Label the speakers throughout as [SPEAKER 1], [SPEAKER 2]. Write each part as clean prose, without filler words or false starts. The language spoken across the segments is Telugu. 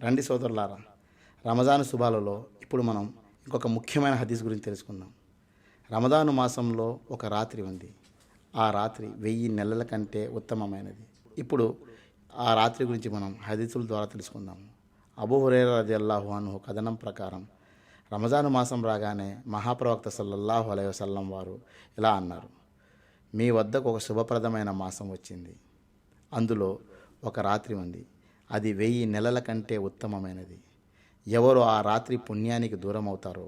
[SPEAKER 1] రండి సోదరులారా, రమజాను శుభాలలో ఇప్పుడు మనం ఇంకొక ముఖ్యమైన హదీస్ గురించి తెలుసుకుందాం. రమజాను మాసంలో ఒక రాత్రి ఉంది. ఆ రాత్రి 1000 నెలల కంటే ఉత్తమమైనది. ఇప్పుడు ఆ రాత్రి గురించి మనం హదీసుల ద్వారా తెలుసుకుందాము. అబూ హురైరా రదియల్లాహు అన్హు కథనం ప్రకారం రమజాను మాసం రాగానే మహాప్రవక్త సల్లల్లాహు అలైహి వసల్లం వారు ఇలా అన్నారు: మీ వద్దకు ఒక శుభప్రదమైన మాసం వచ్చింది. అందులో ఒక రాత్రి ఉంది. అది 1000 నెలల కంటే ఉత్తమమైనది. ఎవరు ఆ రాత్రి పుణ్యానికి దూరం అవుతారో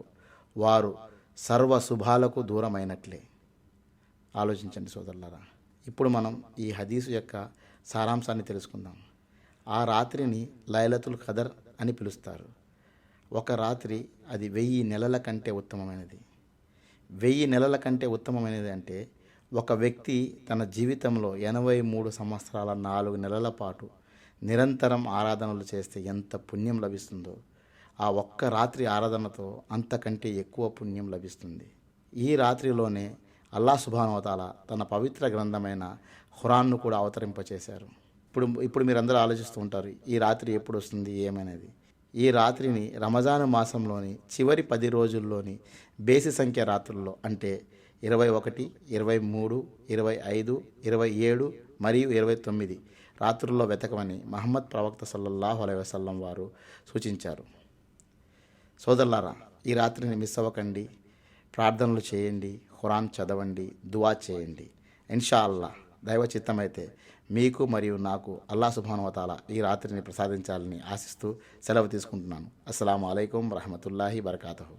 [SPEAKER 1] వారు సర్వ శుభాలకు దూరమైనట్లే. ఆలోచించండి సోదరులారా. ఇప్పుడు మనం ఈ హదీసు యొక్క సారాంశాన్ని తెలుసుకుందాం. ఆ రాత్రిని లైలతుల్ ఖదర్ అని పిలుస్తారు. ఒక రాత్రి అది 1000 నెలల కంటే ఉత్తమమైనది. 1000 నెలల కంటే ఉత్తమమైనది అంటే ఒక వ్యక్తి తన జీవితంలో 83 సంవత్సరాల 4 నెలల పాటు నిరంతరం ఆరాధనలు చేస్తే ఎంత పుణ్యం లభిస్తుందో, ఆ ఒక్క రాత్రి ఆరాధనతో అంతకంటే ఎక్కువ పుణ్యం లభిస్తుంది. ఈ రాత్రిలోనే అల్లాహ్ సుబ్హానహు వ తఆలా తన పవిత్ర గ్రంథమైన ఖురాన్ను కూడా అవతరింపచేశారు. ఇప్పుడు మీరందరూ ఆలోచిస్తూ ఉంటారు, ఈ రాత్రి ఎప్పుడు వస్తుంది ఏమనేది. ఈ రాత్రిని రమజాను మాసంలోని చివరి 10 రోజుల్లోని బేసి సంఖ్య రాత్రుల్లో అంటే 21, 23, 25, 27 మరియు 29 రాత్రుల్లో వెతకమని మహమ్మద్ ప్రవక్త సల్లల్లాహు అలైహి వసల్లం వారు సూచించారు. సోదరులారా, ఈ రాత్రిని మిస్ అవ్వకండి. ప్రార్థనలు చేయండి, ఖురాన్ చదవండి, దువా చేయండి. ఇన్షా అల్లాహ్ దైవ చిత్తమైతే మీకు మరియు నాకు అల్లాహ్ సుబ్హానహు వ తఆలా ఈ రాత్రిని ప్రసాదించాలని ఆశిస్తూ సెలవు తీసుకుంటున్నాను. అస్సలాము అలైకుం వరహమతుల్లాహి వబరకాతుహు.